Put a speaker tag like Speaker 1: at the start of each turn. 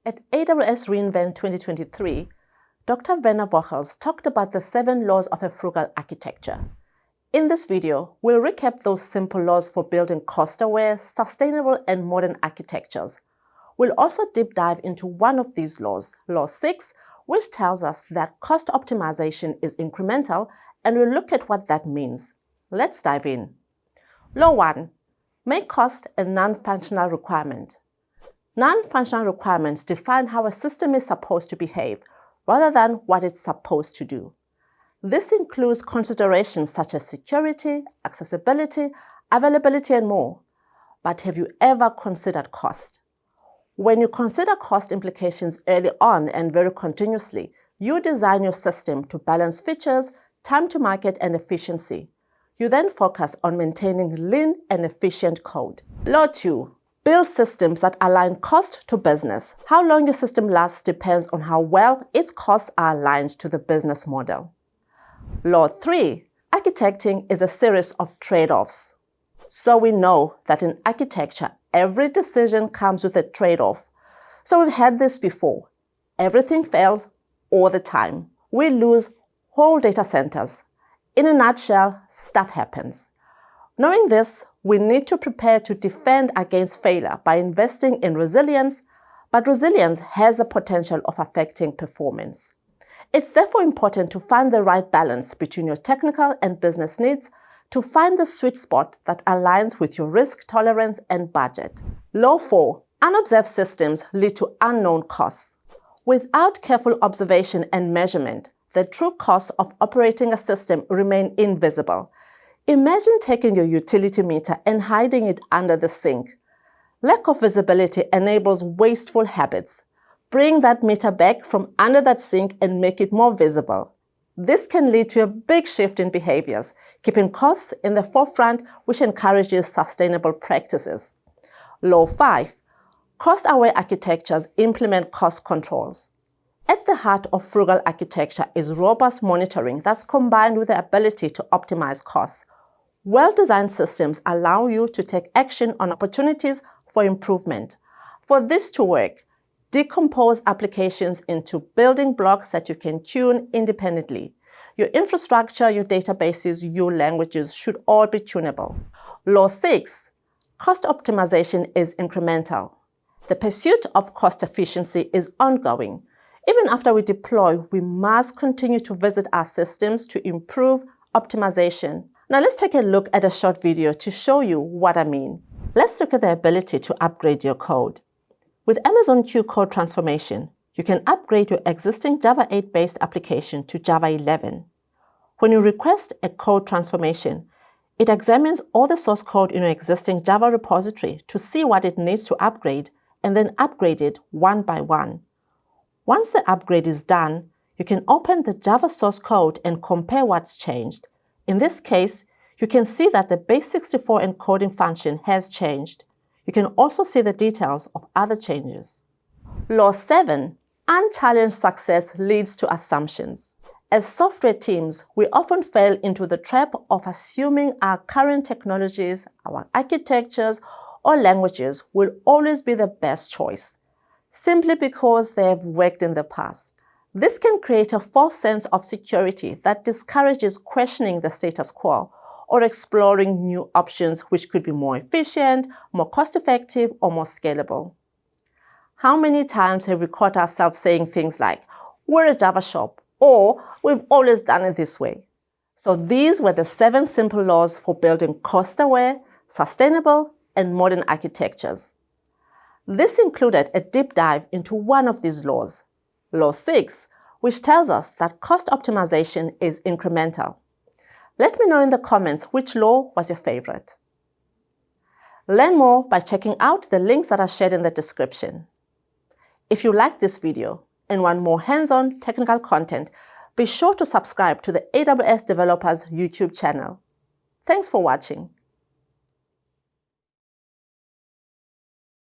Speaker 1: At AWS reInvent 2023, Dr. Werner Bochels talked about the 7 laws of a frugal architecture. In this video, we'll recap those simple laws for building cost-aware, sustainable, and modern architectures. We'll also deep dive into one of these laws, Law 6, which tells us that cost optimization is incremental, and we'll look at what that means. Let's dive in. Law 1. Make cost a non-functional requirement. Non-functional requirements define how a system is supposed to behave, rather than what it's supposed to do. This includes considerations such as security, accessibility, availability, and more. But have you ever considered cost? When you consider cost implications early on and very continuously, you design your system to balance features, time to market, and efficiency. You then focus on maintaining lean and efficient code. Law 2. Build systems that align cost to business. How long your system lasts depends on how well its costs are aligned to the business model. Law 3. Architecting is a series of trade-offs. So we know that in architecture, every decision comes with a trade-off. So we've had this before. Everything fails all the time. We lose whole data centers. In a nutshell, stuff happens. Knowing this, we need to prepare to defend against failure by investing in resilience, but resilience has the potential of affecting performance. It's therefore important to find the right balance between your technical and business needs to find the sweet spot that aligns with your risk tolerance and budget. Law 4. Unobserved systems lead to unknown costs. Without careful observation and measurement, the true costs of operating a system remain invisible. Imagine taking your utility meter and hiding it under the sink. Lack of visibility enables wasteful habits. Bring that meter back from under that sink and make it more visible. This can lead to a big shift in behaviors, keeping costs in the forefront, which encourages sustainable practices. Law 5. Cost-aware architectures implement cost controls. At the heart of frugal architecture is robust monitoring that's combined with the ability to optimize costs. Well-designed systems allow you to take action on opportunities for improvement. For this to work, decompose applications into building blocks that you can tune independently. Your infrastructure, your databases, your languages should all be tunable. Law 6. Cost optimization is incremental. The pursuit of cost efficiency is ongoing. Even after we deploy, we must continue to visit our systems to improve optimization. Now let's take a look at a short video to show you what I mean. Let's look at the ability to upgrade your code. With Amazon Q Code Transformation, you can upgrade your existing Java 8-based application to Java 11. When you request a code transformation, it examines all the source code in your existing Java repository to see what it needs to upgrade and then upgrade it one by one. Once the upgrade is done, you can open the Java source code and compare what's changed. In this case, you can see that the base64 encoding function has changed. You can also see the details of other changes. Law 7. Unchallenged success leads to assumptions. As software teams, we often fail into the trap of assuming our current technologies, our architectures, or languages will always be the best choice, simply because they have worked in the past. This can create a false sense of security that discourages questioning the status quo or exploring new options which could be more efficient, more cost-effective, or more scalable. How many times have we caught ourselves saying things like, "We're a Java shop," or "We've always done it this way"? So these were the 7 simple laws for building cost-aware, sustainable, and modern architectures. This included a deep dive into one of these laws, Law 6, which tells us that cost optimization is incremental. Let me know in the comments which law was your favorite. Learn more by checking out the links that are shared in the description. If you like this video and want more hands-on technical content, be sure to subscribe to the AWS Developers YouTube channel. Thanks for watching.